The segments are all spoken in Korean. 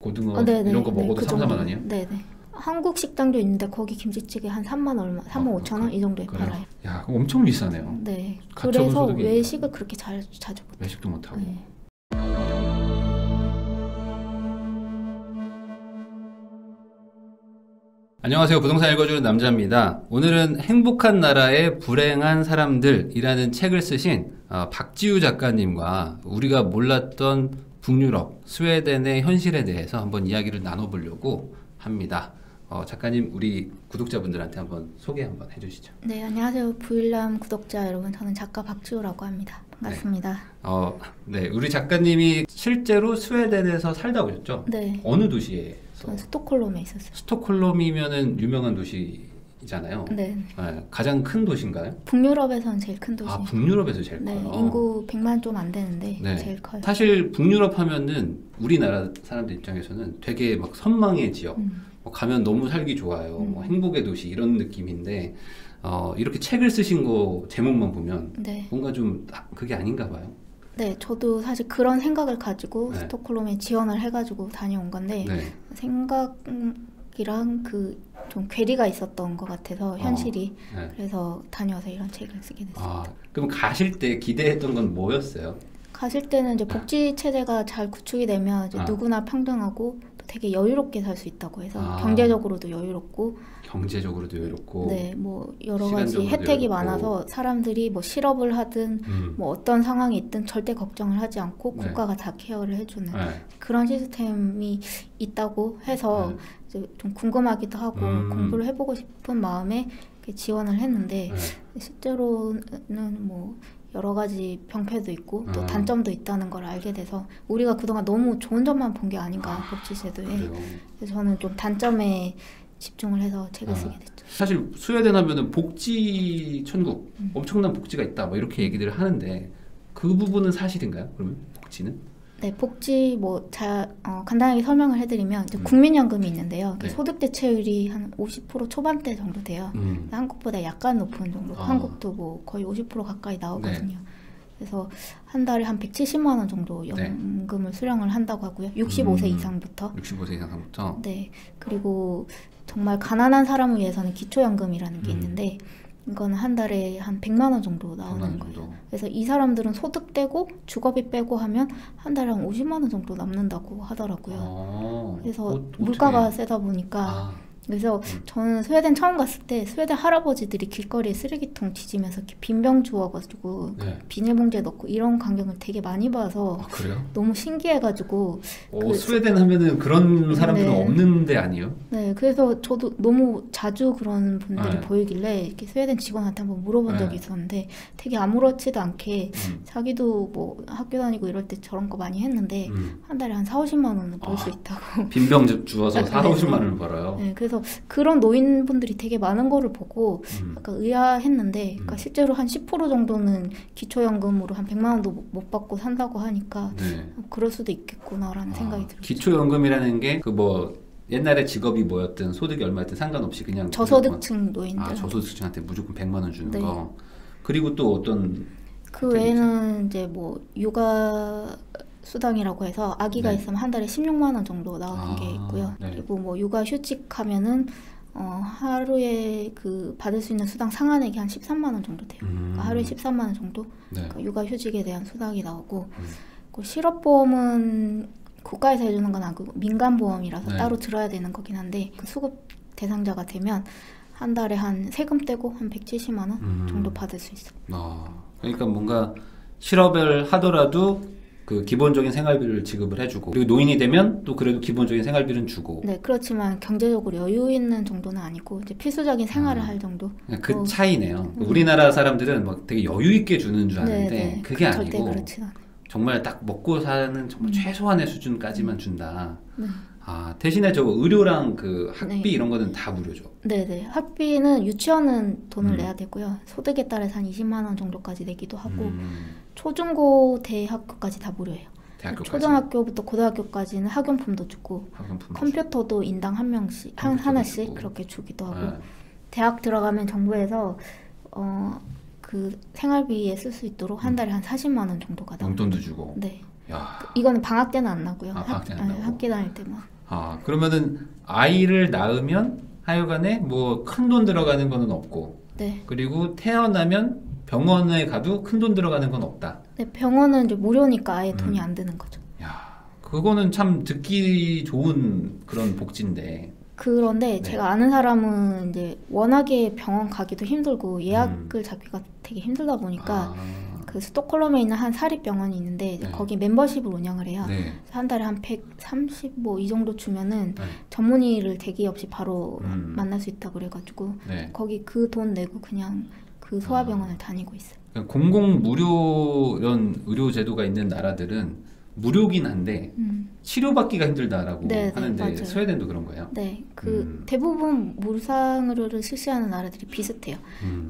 고등어 네네. 이런 거 먹어도 그 3, 4만 원이에요? 네네. 한국 식당도 있는데 거기 김치찌개 한 3만 얼마, 3만 5천 원 이 정도에 그래요? 팔아요. 야, 그거 엄청 비싸네요. 네. 가처분 그래서 소득이 외식을 그렇게 자주 못해요. 외식도 못 하고. 네. 안녕하세요. 부동산 읽어주는 남자입니다. 오늘은 행복한 나라의 불행한 사람들이라는 책을 쓰신 박지우 작가님과 우리가 몰랐던 북유럽, 스웨덴의 현실에 대해서 한번 이야기를 나눠보려고 합니다. 작가님, 우리 구독자분들한테 한번 소개 한번 해주시죠. 네, 안녕하세요. 부일남 구독자 여러분. 저는 작가 박지우라고 합니다. 반갑습니다. 네, 우리 작가님이 실제로 스웨덴에서 살다 오셨죠? 네. 어느 도시에? 저는 스톡홀름에 있었어요. 스톡홀름이면은 유명한 도시잖아요. 네. 네, 가장 큰 도시인가요? 북유럽에서는 제일 큰 도시. 아, 북유럽에서 제일 네, 커요. 인구 100만 좀 안 되는데 네. 제일 커요. 사실 북유럽 하면은 우리나라 사람들 입장에서는 되게 막 선망의 지역, 가면 너무 살기 좋아요, 뭐 행복의 도시 이런 느낌인데 이렇게 책을 쓰신 거 제목만 보면 네. 뭔가 좀 그게 아닌가 봐요. 네, 저도 사실 그런 생각을 가지고 네. 스톡홀름에 지원을 해가지고 다녀온 건데 네. 생각이랑 좀 괴리가 있었던 것 같아서 현실이 네. 그래서 다녀와서 이런 책을 쓰게 됐어요. 그럼 가실 때 기대했던 건 뭐였어요? 가실 때는 이제 복지 체제가 잘 구축이 되면 이제 누구나 평등하고 또 되게 여유롭게 살 수 있다고 해서 경제적으로도 여유롭고 네, 뭐 여러 가지 혜택이 여유롭고. 많아서 사람들이 뭐 실업을 하든 뭐 어떤 상황이 있든 절대 걱정을 하지 않고 네. 국가가 다 케어를 해주는 네. 그런 시스템이 있다고 해서 이제 좀 궁금하기도 하고 공부를 해보고 싶은 마음에 이렇게 지원을 했는데 실제로는 뭐 여러 가지 병폐도 있고 또 단점도 있다는 걸 알게 돼서 우리가 그동안 너무 좋은 점만 본 게 아닌가 복지제도에. 그래서 저는 좀 단점에 집중을 해서 책을 쓰게 됐죠. 사실 스웨덴 하면은 복지 천국, 엄청난 복지가 있다 뭐 이렇게 얘기들을 하는데 그 부분은 사실인가요? 그러면 복지는? 네, 복지 간단하게 설명을 해드리면 이제 국민연금이 있는데요. 네. 소득 대체율이 한 50% 초반대 정도 돼요. 한국보다 약간 높은 정도. 한국도 뭐 거의 50% 가까이 나오거든요. 네. 그래서 한 달에 한 170만 원 정도 연금을 수령을 한다고 하고요. 65세 이상부터. 65세 이상부터. 네. 그리고 정말 가난한 사람을 위해서는 기초연금이라는 게 있는데 이거는 한 달에 한 100만 원 정도 나오는 거예요. 그래서 이 사람들은 소득 떼고 주거비 빼고 하면 한 달에 한 50만 원 정도 남는다고 하더라고요. 그래서 물가가 세다 보니까 그래서 저는 스웨덴 처음 갔을 때 스웨덴 할아버지들이 길거리에 쓰레기통 뒤지면서 이렇게 빈병 주워가지고 비닐봉지에 넣고 이런 광경을 되게 많이 봐서 너무 신기해가지고 스웨덴 하면은 그런 사람들은 없는데 아니에요? 네, 그래서 저도 너무 자주 그런 분들이 보이길래 이렇게 스웨덴 직원한테 한번 물어본 적이 있었는데 되게 아무렇지도 않게 자기도 뭐 학교 다니고 이럴 때 저런 거 많이 했는데 한 달에 한 4, 50만 원을 벌 수 있다고. 빈병 주워서 4, 50만 원을 벌어요? 네, 그래서 그런 노인분들이 되게 많은 거를 보고 약간 의아했는데 그러니까 실제로 한 10% 정도는 기초연금으로 한 100만 원도 못 받고 산다고 하니까 그럴 수도 있겠구나라는 생각이 들었어요. 기초연금이라는 게 그 뭐 옛날에 직업이 뭐였든 소득이 얼마였든 상관없이 그냥 저소득층 노인들. 저소득층한테 무조건 100만 원 주는 거. 그리고 또 어떤 그 외에는 이제 뭐 육아 수당이라고 해서 아기가 있으면 한 달에 16만 원 정도 나오는 게 있고요. 그리고 뭐 육아 휴직하면은 하루에 그 받을 수 있는 수당 상한액이 한 13만 원 정도 돼요. 그러니까 하루에 13만 원 정도 그러니까 육아 휴직에 대한 수당이 나오고 그 실업보험은 국가에서 해주는 건 아니고 민간보험이라서 따로 들어야 되는 거긴 한데 그 수급 대상자가 되면 한 달에 한 세금 떼고 한 170만 원 정도 받을 수 있어요. 그러니까 뭔가 실업을 하더라도 그 기본적인 생활비를 지급을 해주고 그리고 노인이 되면 또 그래도 기본적인 생활비는 주고. 네, 그렇지만 경제적으로 여유 있는 정도는 아니고 이제 필수적인 생활을 할 정도. 그 차이네요. 우리나라 사람들은 막 되게 여유 있게 주는 줄 아는데 그게 아니고 절대 그렇진 않아요. 정말 딱 먹고 사는 정말 최소한의 수준까지만 준다. 대신에 저 의료랑 그 학비 이런 거는 다 무료죠. 네네. 학비는 유치원은 돈을 내야 되고요. 소득에 따라서 한 20만 원 정도까지 내기도 하고 초중고 대학교까지 다 무료예요. 초등학교부터 고등학교까지는 학용품도 주고 컴퓨터도 인당 한 명씩 하나씩 그렇게 주기도 하고 대학 들어가면 정부에서 그 생활비에 쓸 수 있도록 한 달에 한 40만 원 정도가 나와요. 용돈도 주고. 네. 이거는 방학 때는 안 나고요. 방학 때는 안 나고. 학기 다닐 때만. 아, 그러면은 아이를 낳으면 하여간에 뭐 큰 돈 들어가는 거는 없고, 네. 그리고 태어나면 병원에 가도 큰 돈 들어가는 건 없다. 네, 병원은 이제 무료니까 아예 돈이 안 드는 거죠. 야, 그거는 참 듣기 좋은 그런 복지인데. 그런데 네. 제가 아는 사람은 이제 워낙에 병원 가기도 힘들고 예약을 잡기가 되게 힘들다 보니까 그 스톡홀름에 있는 한 사립병원이 있는데 이제 네. 거기 멤버십을 운영을 해요. 네. 한 달에 한 130 뭐 이 정도 주면은 네. 전문의를 대기 없이 바로 만날 수 있다고 그래가지고 네. 거기 그 돈 내고 그냥 그 소아병원을 다니고 있어요. 그러니까 공공 무료 이런 의료 제도가 있는 나라들은 무료긴 한데 치료받기가 힘들다라고 네, 네, 하는데 맞아요. 스웨덴도 그런 거예요? 네, 그 대부분 무상 의료를 실시하는 나라들이 비슷해요.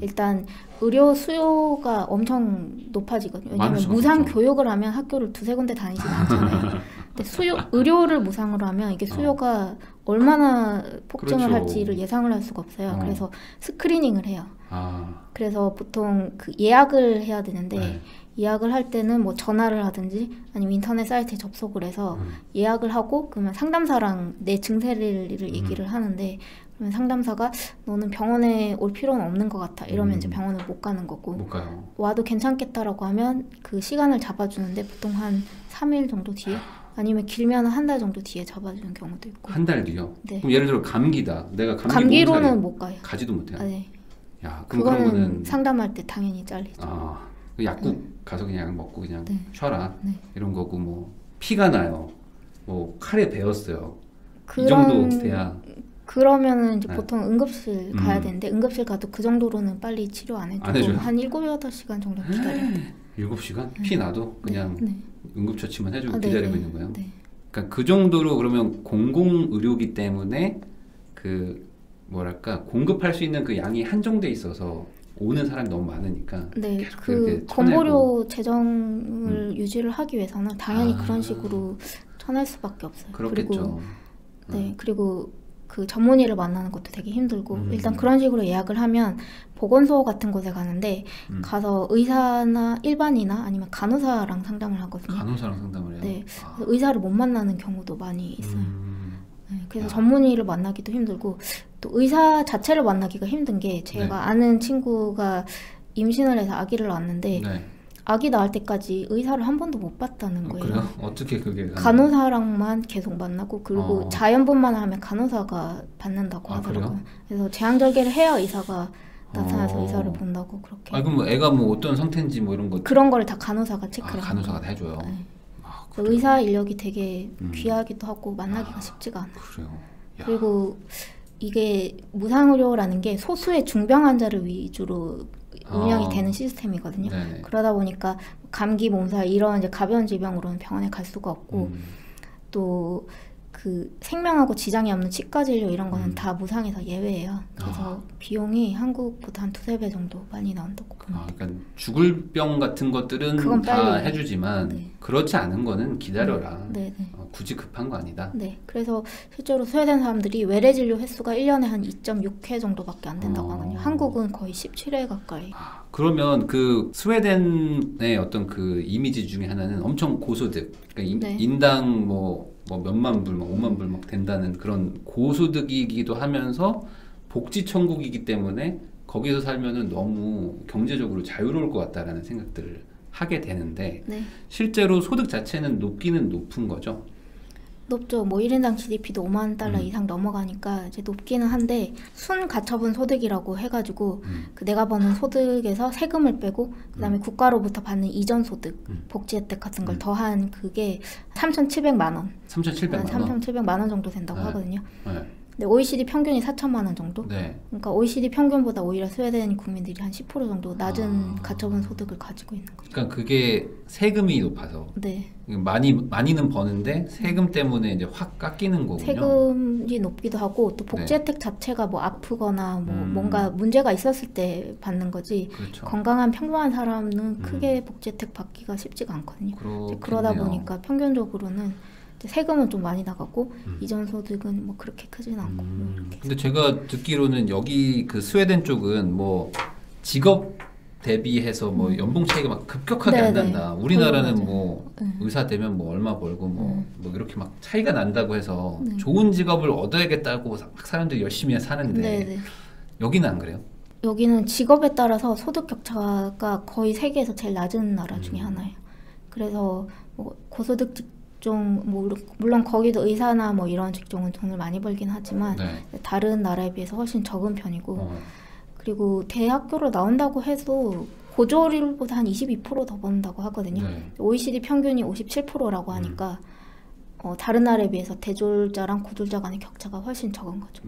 일단 의료 수요가 엄청 높아지거든요. 많을 왜냐면 수밖에 무상 없죠. 교육을 하면 학교를 두세 군데 다니진 않잖아요. 근데 의료를 무상으로 하면 이게 수요가 얼마나 폭증을 그렇죠. 할지를 예상을 할 수가 없어요. 그래서 스크리닝을 해요. 아, 그래서 보통 그 예약을 해야 되는데 네. 예약을 할 때는 뭐 전화를 하든지 아니면 인터넷 사이트에 접속을 해서 예약을 하고 그러면 상담사랑 내 증세를 얘기를 하는데 그러면 상담사가 너는 병원에 올 필요는 없는 것 같아 이러면 이제 병원을 못 가는 거고 못 가요. 와도 괜찮겠다라고 하면 그 시간을 잡아주는데 보통 한 3일 정도 뒤에 아니면 길면 한 달 정도 뒤에 잡아주는 경우도 있고 한 달 뒤요? 네. 그럼 예를 들어 감기다. 내가 감기로는 못 가요. 가지도 못해요. 아, 네. 야, 그럼 그런 그거는 거는 상담할 때 당연히 잘리죠. 아, 그 약국 가서 그냥 먹고 그냥 네. 쉬어라 네. 이런 거고 뭐 피가 나요. 뭐 칼에 베었어요. 이 정도 돼야 그러면은 이제 네. 보통 응급실 가야 되는데 응급실 가도 그 정도로는 빨리 치료 안 안 해줘요? 해주고 한 7, 8시간 정도 기다려요. 7시간? 피 나도 그냥 네. 응급처치만 해주고 아, 네, 기다리고 네. 있는 거예요? 네. 그러니까 그 정도로 그러면 공공의료기 때문에 그 뭐랄까 공급할 수 있는 그 양이 한정돼 있어서 오는 사람이 너무 많으니까 네, 계속 그 이렇게 건보료 재정을 유지를 하기 위해서는 당연히 아. 그런 식으로 쳐낼 수밖에 없어요. 그렇겠죠. 그리고 네, 그리고 그 전문의를 만나는 것도 되게 힘들고 일단 그런 식으로 예약을 하면 보건소 같은 곳에 가는데 가서 의사나 일반이나 아니면 간호사랑 상담을 하거든요. 간호사랑 상담을 해요? 네, 아. 그래서 의사를 못 만나는 경우도 많이 있어요. 네, 그래서 야. 전문의를 만나기도 힘들고 또 의사 자체를 만나기가 힘든 게 제가 네. 아는 친구가 임신을 해서 아기를 낳았는데 네. 아기 낳을 때까지 의사를 한 번도 못 봤다는 거예요. 그래요? 어떻게 그게 간호사랑만 계속 만나고 그리고 자연분만을 하면 간호사가 받는다고 아, 하더라고요. 그래요? 그래서 제왕절개를 해야 의사가 나타나서 의사를 본다고 그렇게. 아, 그럼 뭐 애가 뭐 어떤 상태인지 뭐 이런 거 그런 거를 다 간호사가 체크를 하는 간호사가 거예요. 다 해줘요? 네. 아, 그래서 그래요? 의사 인력이 되게 귀하기도 하고 만나기가 아. 쉽지가 않아요. 그래요? 야. 그리고 이게 무상의료라는 게 소수의 중병 환자를 위주로 운영이 되는 시스템이거든요. 네네. 그러다 보니까 감기, 몸살 이런 이제 가벼운 질병으로는 병원에 갈 수가 없고 또 그 생명하고 지장이 없는 치과 진료 이런 거는 다 무상에서 예외예요. 그래서 비용이 한국보다 한 2~3배 정도 많이 나온다고 봅니다. 아, 그러니까 죽을 병 같은 것들은 그건 다 빨리 해주지만 네. 그렇지 않은 거는 기다려라. 네, 네. 굳이 급한 거 아니다. 네, 그래서 실제로 스웨덴 사람들이 외래 진료 횟수가 1년에 한 2.6회 정도밖에 안 된다고 하거든요. 한국은 거의 17회 가까이. 아, 그러면 그 스웨덴의 어떤 그 이미지 중에 하나는 엄청 고소득, 그러니까 네. 인당 뭐 몇만 불, 막 5만 불 막 된다는 그런 고소득이기도 하면서 복지 천국이기 때문에 거기서 살면은 너무 경제적으로 자유로울 것 같다라는 생각들을 하게 되는데 네, 실제로 소득 자체는 높기는 높은 거죠. 높죠. 뭐 1인당 GDP도 5만 달러 이상 넘어가니까 이제 높기는 한데 순가처분 소득이라고 해가지고 그 내가 버는 소득에서 세금을 빼고 그다음에 국가로부터 받는 이전 소득, 복지 혜택 같은 걸 더한 그게 3,700만 원, 3,700만 원. 3,700만 원 정도 된다고 네. 하거든요. 네. 근데 OECD 평균이 4천만 원 정도? 네. 그러니까 OECD 평균보다 오히려 스웨덴 국민들이 한 10% 정도 낮은 가처분 소득을 가지고 있는 거죠. 그러니까 그게 세금이 높아서 네. 많이는 버는데 세금 때문에 이제 확 깎이는 거군요. 세금이 높기도 하고 또 복지 네. 혜택 자체가 뭐 아프거나 뭐 뭔가 문제가 있었을 때 받는 거지 그렇죠. 건강한 평범한 사람은 크게 복지 혜택 받기가 쉽지가 않거든요. 그렇겠네요. 그러다 보니까 평균적으로는 이제 세금은 좀 많이 나가고 이전 소득은 뭐 그렇게 크진 않고 뭐 이렇게. 근데 제가 듣기로는 여기 그 스웨덴 쪽은 뭐 직업 대비해서 뭐 연봉 차이가 막 급격하게 안 난다. 우리나라는 뭐 의사 되면 뭐 얼마 벌고 뭐 이렇게 막 차이가 난다고 해서 좋은 직업을 얻어야겠다고 막 사람들이 열심히 사는데 여기는 안 그래요? 여기는 직업에 따라서 소득 격차가 거의 세계에서 제일 낮은 나라 중에 하나예요. 그래서 뭐 고소득 직종, 뭐 물론 거기도 의사나 뭐 이런 직종은 돈을 많이 벌긴 하지만 다른 나라에 비해서 훨씬 적은 편이고 그리고 대학교를 나온다고 해도 고졸보다 한 22% 더 번다고 하거든요. OECD 평균이 57%라고 하니까 다른 나라에 비해서 대졸자랑 고졸자 간의 격차가 훨씬 적은 거죠.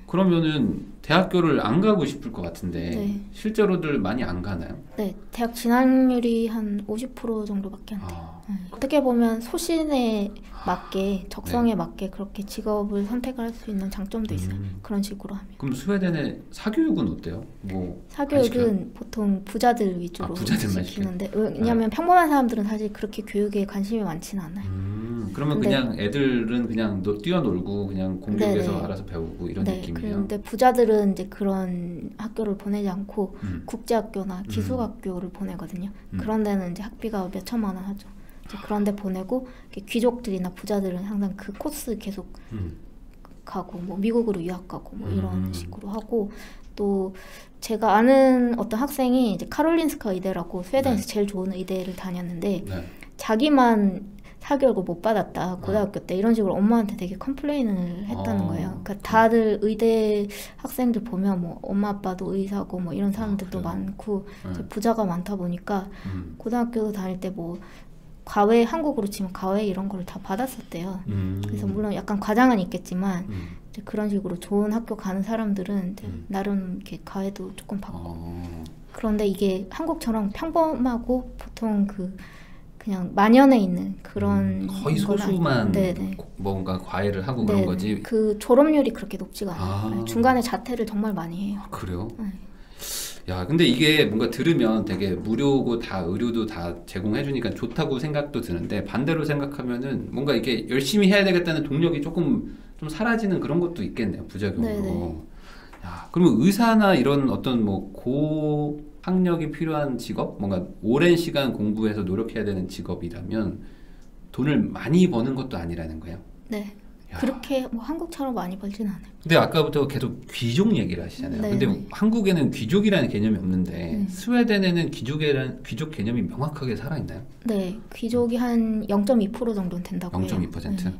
그러면은 대학교를 안 가고 싶을 것 같은데 실제로들 많이 안 가나요? 네, 대학 진학률이 한 50% 정도밖에 안 돼요. 어떻게 보면 소신에 맞게 적성에 맞게 그렇게 직업을 선택을 할 수 있는 장점도 있어요. 그런 식으로 하면. 그럼 스웨덴의 사교육은 어때요? 뭐 사교육은 보통 부자들 위주로 시키는데 왜냐하면 평범한 사람들은 사실 그렇게 교육에 관심이 많지는 않아요. 그러면 그냥 애들은 그냥 뛰어놀고 그냥 공교육에서 알아서 배우고 이런 느낌이에요. 그런데 부자들은 이제 그런 학교를 보내지 않고 국제학교나 기숙학교를 보내거든요. 그런 데는 이제 학비가 몇 천만 원 하죠. 그런 데 보내고 귀족들이나 부자들은 항상 그 코스 계속 가고 뭐 미국으로 유학 가고 뭐 이런 식으로 하고 또 제가 아는 어떤 학생이 이제 카롤린스카 의대라고 스웨덴에서 제일 좋은 의대를 다녔는데 자기만 사교육을 못 받았다 고등학교 때 이런 식으로 엄마한테 되게 컴플레인을 했다는 거예요. 그러니까 다들 의대 학생들 보면 뭐 엄마 아빠도 의사고 뭐 이런 사람들도 많고 부자가 많다 보니까 고등학교 다닐 때 뭐 과외 한국으로 치면 과외 이런 거를 다 받았었대요. 그래서 물론 약간 과장은 있겠지만 이제 그런 식으로 좋은 학교 가는 사람들은 이제 나름 이렇게 과외도 조금 받고 그런데 이게 한국처럼 평범하고 보통 그냥 만연해 있는 그런 거의 소수만 뭔가 과외를 하고 그런 거지. 그 졸업률이 그렇게 높지가 않아요. 중간에 자퇴를 정말 많이 해요. 그래요? 야, 근데 이게 뭔가 들으면 되게 무료고 다 의료도 다 제공해주니까 좋다고 생각도 드는데 반대로 생각하면은 뭔가 이게 열심히 해야 되겠다는 동력이 조금 좀 사라지는 그런 것도 있겠네요. 부작용으로. 야, 그러면 의사나 이런 어떤 뭐 고학력이 필요한 직업, 뭔가 오랜 시간 공부해서 노력해야 되는 직업이라면 돈을 많이 버는 것도 아니라는 거예요. 네. 야. 그렇게 뭐 한국처럼 많이 벌진 않아요. 근데 아까부터 계속 귀족 얘기를 하시잖아요. 근데 한국에는 귀족이라는 개념이 없는데 스웨덴에는 귀족 개념이 명확하게 살아있나요? 네, 귀족이 한 0.2% 정도는 된다고 0.2%? 해요.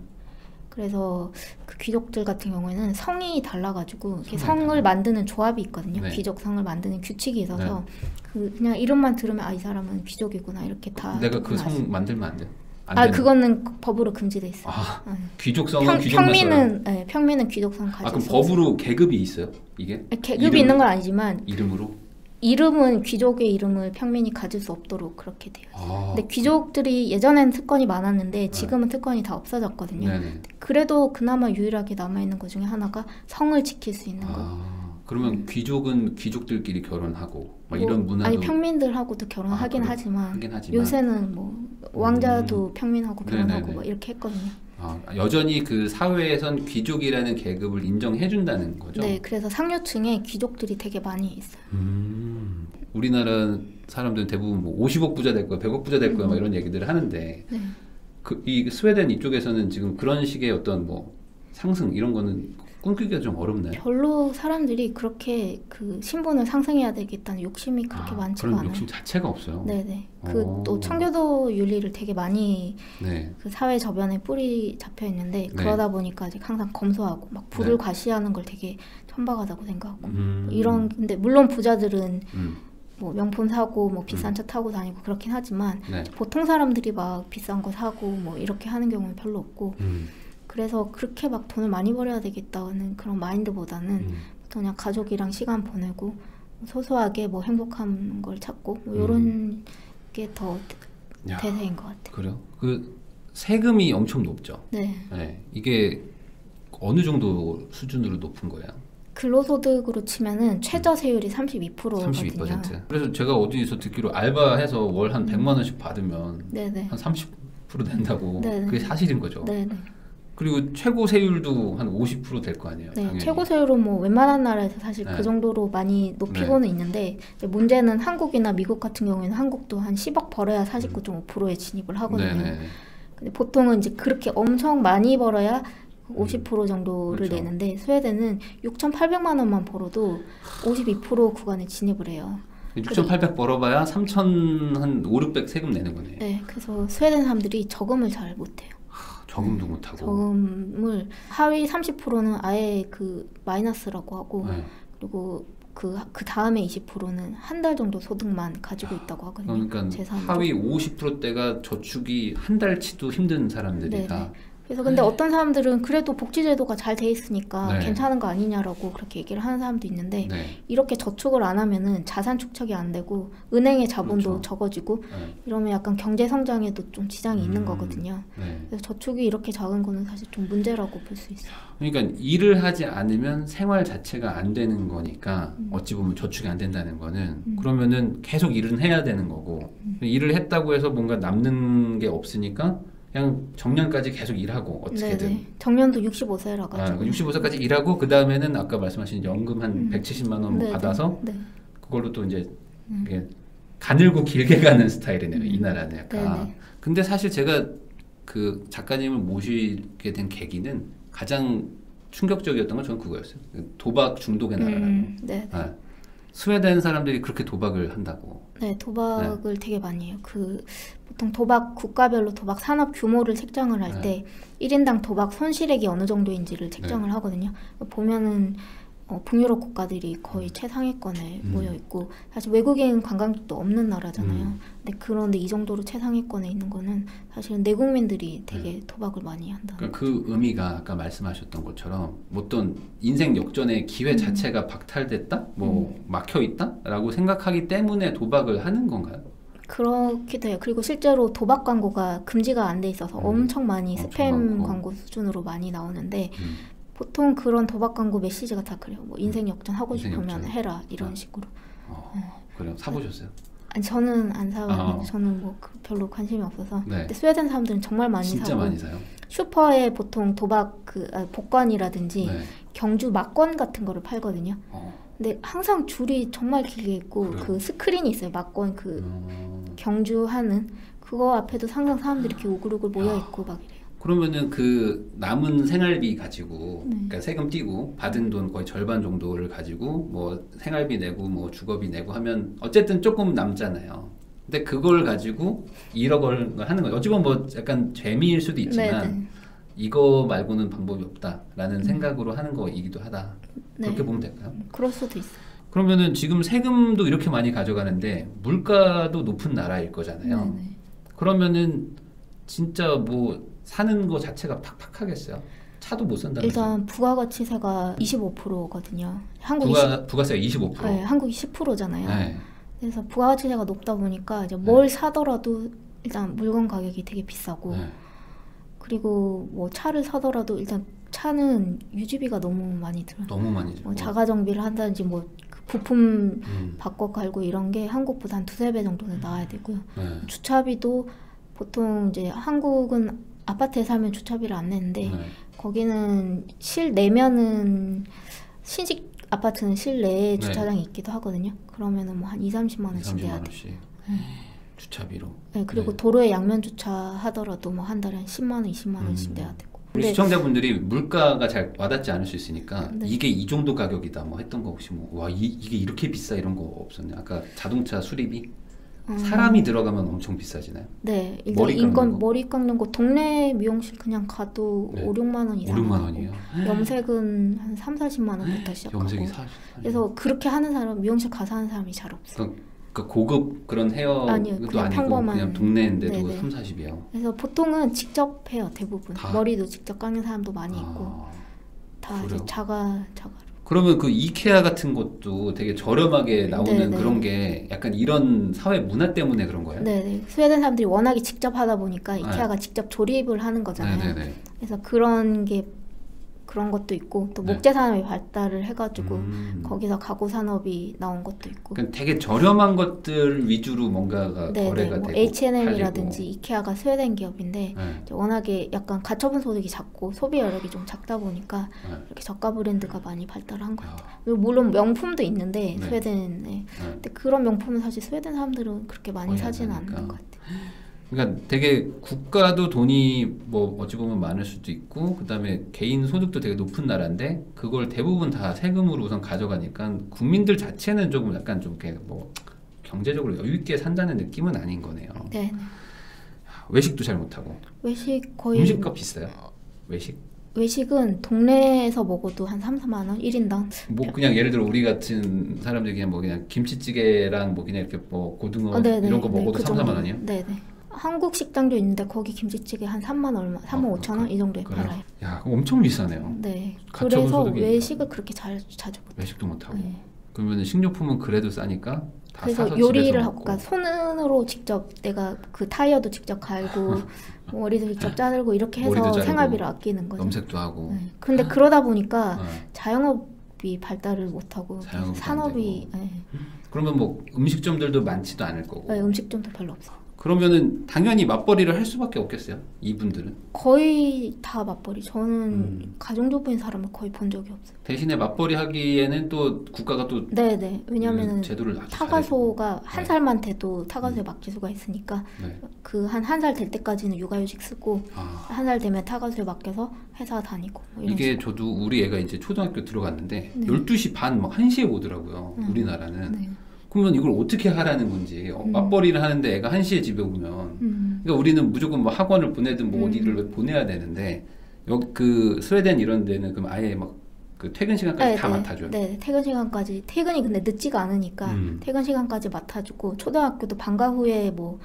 그래서 그 귀족들 같은 경우에는 성이 달라가지고 성을 만드는 조합이 있거든요. 귀족 성을 만드는 규칙이 있어서 그냥 이름만 들으면 아, 이 사람은 귀족이구나 이렇게 다. 내가 그 성 만들면 안 돼요? 그거는 법으로 금지돼 있어요. 귀족성은 귀족만 써요? 평민은 귀족성 가지고. 그럼 법으로 계급이 있어요? 이게? 계급이 있는 건 아니지만 이름으로? 이름은 귀족의 이름을 평민이 가질 수 없도록 그렇게 돼요. 근데 귀족들이 예전에는 특권이 많았는데 지금은 특권이 다 없어졌거든요. 그래도 그나마 유일하게 남아있는 것 중에 하나가 성을 지킬 수 있는 거. 그러면 귀족은 귀족들끼리 결혼하고 막 이런 문화도 아니 평민들하고도 결혼하긴 하지만 요새는 뭐 왕자도 평민하고 결혼하고 막 이렇게 했거든요. 여전히 그 사회에선 귀족이라는 계급을 인정해준다는 거죠? 네, 그래서 상류층에 귀족들이 되게 많이 있어요. 우리나라 사람들은 대부분 뭐 50억 부자 될 거야, 100억 부자 될 거야 막 이런 얘기들을 하는데 이 스웨덴 이쪽에서는 지금 그런 식의 어떤 뭐 상승 이런 거는 꿈꾸기가 좀 어렵나요? 별로 사람들이 그렇게 그 신분을 상승해야 되겠다는 욕심이 그렇게 많지가 않아요. 그런 욕심 자체가 없어요. 네네. 그 또 청교도 윤리를 되게 많이 그 사회 저변에 뿌리 잡혀 있는데 그러다 보니까 이제 항상 검소하고 막 불을 과시하는 걸 되게 천박하다고 생각하고 이런 근데 물론 부자들은 뭐 명품 사고 뭐 비싼 차 타고 다니고 그렇긴 하지만 보통 사람들이 막 비싼 거 사고 뭐 이렇게 하는 경우는 별로 없고. 그래서 그렇게 막 돈을 많이 벌어야 되겠다는 그런 마인드보다는 그냥 가족이랑 시간 보내고 소소하게 뭐 행복한 걸 찾고 뭐 이런 게 더 대세인 것 같아요. 그래요? 그 세금이 엄청 높죠? 네. 이게 어느 정도 수준으로 높은 거예요? 근로소득으로 치면은 최저세율이 32%거든요. 32%. 그래서 제가 어디서 듣기로 알바해서 월 한 100만 원씩 받으면 한 30% 된다고. 그게 사실인 거죠? 네네. 그리고 최고 세율도 한 50% 될 거 아니에요. 네, 당연히. 최고 세율은 뭐 웬만한 나라에서 사실 네. 그 정도로 많이 높이고는 있는데 문제는 한국이나 미국 같은 경우에는 한국도 한 10억 벌어야 49.5%에 진입을 하거든요. 네네. 근데 보통은 이제 그렇게 엄청 많이 벌어야 50% 정도를 그렇죠. 내는데 스웨덴은 6,800만 원만 벌어도 52% 구간에 진입을 해요. 6,800 벌어봐야 3,000 한 5, 600 세금 내는 거네요. 네, 그래서 스웨덴 사람들이 저금을 잘 못해요. 저금도 못하고. 저금을 하위 30%는 아예 그 마이너스라고 하고 네. 그리고 그 다음에 20%는 한 달 정도 소득만 가지고 있다고 하거든요. 그러니까 재산으로. 하위 50%대가 저축이 한 달치도 힘든 사람들이다. 네네. 그래서 근데 어떤 사람들은 그래도 복지제도가 잘 돼 있으니까 네. 괜찮은 거 아니냐라고 그렇게 얘기를 하는 사람도 있는데 네. 이렇게 저축을 안 하면은 자산 축적이 안 되고 은행의 자본도 그렇죠. 적어지고 네. 이러면 약간 경제 성장에도 좀 지장이 있는 거거든요. 네. 그래서 저축이 이렇게 작은 거는 사실 좀 문제라고 볼 수 있어요. 그러니까 일을 하지 않으면 생활 자체가 안 되는 거니까 어찌 보면 저축이 안 된다는 거는 그러면은 계속 일은 해야 되는 거고 일을 했다고 해서 뭔가 남는 게 없으니까 그냥 정년까지 계속 일하고 어떻게든 네네. 정년도 65세라 가지고 65세까지 일하고 그 다음에는 아까 말씀하신 연금 한 170만 원 네네. 받아서 네. 그걸로 또 이제 이게 가늘고 길게 가는 스타일이네요. 이 나라는 약간. 네네. 근데 사실 제가 그 작가님을 모시게 된 계기는 가장 충격적이었던 건 저는 그거였어요. 도박 중독의 나라라는. 네. 네. 스웨덴 사람들이 그렇게 도박을 한다고. 네, 도박을 되게 많이 해요. 보통 도박 국가별로 도박 산업 규모를 책정을 할 때 1인당 도박 손실액이 어느 정도인지를 책정을 하거든요. 보면은 북유럽 국가들이 거의 최상위권에 모여 있고 사실 외국인 관광객도 없는 나라잖아요. 근데 그런데 이 정도로 최상위권에 있는 거는 사실은 내국민들이 되게 도박을 많이 한다. 그러니까 그 의미가 아까 말씀하셨던 것처럼 어떤 인생 역전의 기회 자체가 박탈됐다, 뭐 막혀 있다라고 생각하기 때문에 도박을 하는 건가요? 그렇기도 해요. 그리고 실제로 도박 광고가 금지가 안 돼 있어서 엄청 많이 엄청 스팸 많고. 광고 수준으로 많이 나오는데 보통 그런 도박 광고 메시지가 다 그래요. 뭐 인생 역전 하고 인생 싶으면 역전. 해라 이런 식으로. 그래요? 사보셨어요? 아니 저는 안 사요. 저는 뭐 별로 관심이 없어서. 네. 근데 스웨덴 사람들은 정말 많이 진짜 사고 많이 사요? 슈퍼에 보통 도박 복권이라든지 네. 경주 막권 같은 거를 팔거든요. 근데 항상 줄이 정말 길게 있고 그래요? 그 스크린이 있어요. 막권 경주하는 그거 앞에도 항상 사람들이 이렇게 우글우글 모여 있고 막 이래요. 그러면은 그 남은 생활비 가지고 그러니까 세금 띄고 받은 돈 거의 절반 정도를 가지고 뭐 생활비 내고 뭐 주거비 내고 하면 어쨌든 조금 남잖아요. 근데 그걸 가지고 1억 원을 하는 거예요. 어찌 보면 뭐 약간 재미일 수도 있지만 네네. 이거 말고는 방법이 없다라는 생각으로 하는 거이기도 하다. 그렇게 네. 보면 될까요? 그럴 수도 있어요. 그러면은 지금 세금도 이렇게 많이 가져가는데 물가도 높은 나라일 거잖아요. 네네. 그러면은 진짜 뭐 사는 거 자체가 팍팍하겠어요. 차도 못 산다면서요. 일단 부가가치세가 25%거든요. 한국이 부가세가 25%. 네, 한국이 10%잖아요. 네. 그래서 부가가치세가 높다 보니까 이제 뭘 사더라도 일단 물건 가격이 되게 비싸고 네. 그리고 뭐 차를 사더라도 일단 차는 유지비가 너무 많이 들어요. 너무 많이 뭐 들고. 자가 정비를 한다든지 뭐그 부품 바꿔 갈고 이런 게 한국보다 한 두세 배 정도는 나와야 되고요. 네. 주차비도 보통 이제 한국은 아파트에 살면 주차비를 안 내는데 네. 거기는 실내면은 신식 아파트는 실내에 네. 주차장이 있기도 하거든요. 그러면은 뭐 한 2-30만 원씩 30만 내야 돼. 원씩 주차비로. 네, 그리고 네. 도로에 양면 주차 하더라도 뭐 한 달에 한 10만 원, 20만 원씩 내야 되고. 우리 근데 시청자분들이 물가가 잘 와닿지 않을 수 있으니까 네. 이게 이 정도 가격이다 뭐 했던 거 혹시 뭐 와 이게 이렇게 비싸 이런 거 없었냐? 아까 자동차 수리비 사람이 들어가면 엄청 비싸지나요? 네, 일단 머리 깎는 거? 머리 깎는 거 동네 미용실 그냥 가도 네. 5-6만 원 이상 5-6만 하고 원이에요? 염색은 한 3-40만 원부터 시작하고 염색이 40. 그래서 그렇게 하는 사람 미용실 가서 하는 사람이 잘 없어요. 그러니까 고급 그런 헤어도 아니요, 그냥 아니고 평범한. 그냥 동네인데도 네네. 30-40이요. 그래서 보통은 직접 해요. 대부분 다? 머리도 직접 깎는 사람도 많이 있고 아, 다 이제 그래요? 자가로. 그러면 그 이케아 같은 것도 되게 저렴하게 나오는 네네. 그런 게 약간 이런 사회 문화 때문에 그런 거예요? 네네. 스웨덴 사람들이 워낙에 직접 하다 보니까 이케아가 직접 조립을 하는 거잖아요. 네네네. 그래서 그런 게 그런 것도 있고 또 네. 목재 산업이 발달을 해가지고 거기서 가구 산업이 나온 것도 있고. 그러니까 되게 저렴한 것들 위주로 뭔가가 네, 거래가 뭐 되고 H&M이라든지 팔리고. 이케아가 스웨덴 기업인데 네. 워낙에 약간 가처분 소득이 작고 소비 여력이 좀 작다 보니까 네. 이렇게 저가 브랜드가 많이 발달한 것 같아요. 아, 그리고 물론 명품도 있는데 네. 스웨덴에 네. 근데 그런 명품은 사실 스웨덴 사람들은 그렇게 많이 거의 사지는 안 사니까. 않는 것 같아요. 그러니까 되게 국가도 돈이 뭐 어찌 보면 많을 수도 있고 그다음에 개인 소득도 되게 높은 나라인데 그걸 대부분 다 세금으로 우선 가져가니까 국민들 자체는 조금 약간 좀 이렇게 뭐 경제적으로 여유 있게 산다는 느낌은 아닌 거네요. 네. 외식도 잘 못하고 외식 거의 음식값 비싸요. 외식? 외식은 동네에서 먹어도 한 3, 4만 원 1인당. 뭐 그냥 예를 들어 우리 같은 사람들이 그냥 뭐 그냥 김치찌개랑 뭐 그냥 이렇게 뭐 고등어 네네. 이런 거 먹어도 그 3, 4만 원이요? 네네. 한국 식당도 있는데 거기 김치찌개 한 3만 얼마, 3만 5천 원 이 정도에 그래요? 팔아요. 야, 그거 엄청 비싸네요. 네. 가처분 그래서 소득이 외식을 그렇게 자주 못. 외식도 못 하고. 네. 그러면 식료품은 그래도 싸니까 다 그래서 사서 요리를 집에서 하고, 먹고. 그러니까 손으로 직접 내가 그 타이어도 직접 갈고 머리도 직접 자르고 이렇게 머리도 해서 자르고, 생활비를 아끼는 거죠. 염색도 하고. 네. 근데 그러다 보니까 네. 자영업이 발달을 못하고 자영업도 안 산업이 되고. 그러면 뭐 음식점들도 많지도 않을 거고. 음식점도 별로 없어요. 그러면은 당연히 맞벌이를 할 수밖에 없겠어요. 이분들은. 거의 다 맞벌이. 저는 가정주부인 사람을 거의 본 적이 없어요. 대신에 맞벌이 하기에는 또 국가가 또 네네. 왜냐면은 제도를 아주 타가소가 잘해주고. 한 살만 돼도 타가소에 맡길 수가 있으니까 네. 그 한 살 될 때까지는 육아휴직 쓰고 아, 한 살 되면 타가소에 맡겨서 회사 다니고 뭐 이런 이게 식으로. 저도 우리 애가 이제 초등학교 들어갔는데 네. 12시 반 막 1시에 오더라고요. 우리나라는. 네. 그러면 이걸 어떻게 하라는 건지 맞벌이를 하는데 애가 1시에 집에 오면 그러니까 우리는 무조건 뭐 학원을 보내든 뭐 어디를 보내야 되는데 그 스웨덴 이런 데는 그럼 아예 막 그 퇴근 시간까지 다 맡아줘요. 네, 퇴근 시간까지. 퇴근이 근데 늦지가 않으니까 퇴근 시간까지 맡아주고 초등학교도 방과 후에 뭐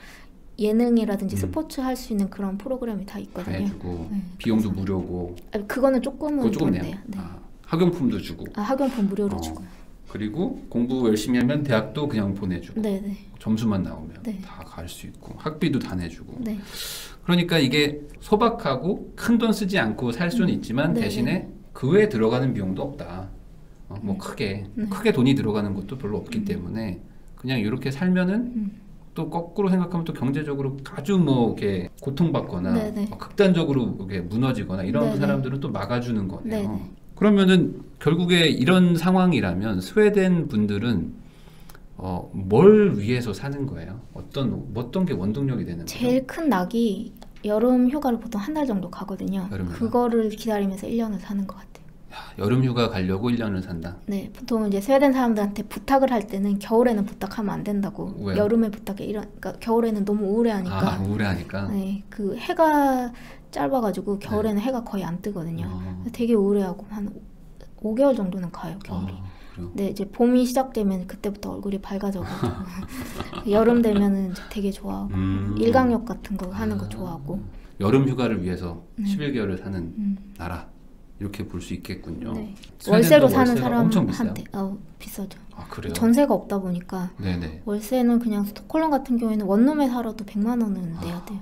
예능이라든지 스포츠 할 수 있는 그런 프로그램이 다 다 있거든요. 해주고 네, 비용도 그래서- 무료고. 아니, 그거는 조금은 그거 조금 그런데요. 내요. 네. 아, 학용품도 주고. 학용품 무료로 주고. 그리고 공부 열심히 하면 대학도 그냥 보내주고. 네네. 점수만 나오면 네. 다 갈 수 있고 학비도 다 내주고. 네. 그러니까 이게 소박하고 큰 돈 쓰지 않고 살 수는 있지만 네네. 대신에 그 외에 들어가는 비용도 없다. 뭐 크게 돈이 들어가는 것도 별로 없기 때문에 그냥 이렇게 살면은 또 거꾸로 생각하면 또 경제적으로 아주 뭐 이렇게 고통받거나 네네. 극단적으로 이렇게 무너지거나 이런 네네. 사람들은 또 막아주는 거네요. 네네. 그러면은 결국에 이런 상황이라면 스웨덴 분들은 뭘 위해서 사는 거예요? 어떤 게 원동력이 되는 거예요? 제일 큰 낙이 여름 휴가를 보통 한 달 정도 가거든요. 여름 휴가? 그거를 기다리면서 1년을 사는 것 같아요. 여름 휴가 가려고 1년을 산다. 네, 보통 이제 스웨덴 사람들한테 부탁을 할 때는 겨울에는 부탁하면 안 된다고. 왜요? 여름에 부탁해. 그러니까 겨울에는 너무 우울해하니까. 우울해하니까. 네, 그 해가 짧아가지고 겨울에는 해가 거의 안 뜨거든요. 아. 되게 우울해하고 한 5개월 정도는 가요, 겨울이. 그래요? 근데 이제 봄이 시작되면 그때부터 얼굴이 밝아져가지고 여름 되면은 이제 되게 좋아하고 일광욕 같은 거 하는 거 좋아하고. 여름 휴가를 위해서 11개월을 사는 나라 이렇게 볼 수 있겠군요. 네. 스웨덴도 월세로 사는 월세가 엄청 비싸요? 사람한테 비싸죠. 아 그래요? 전세가 없다 보니까 네네. 월세는 그냥 스톡홀름 같은 경우에는 원룸에 살아도 100만 원은 내야 돼요.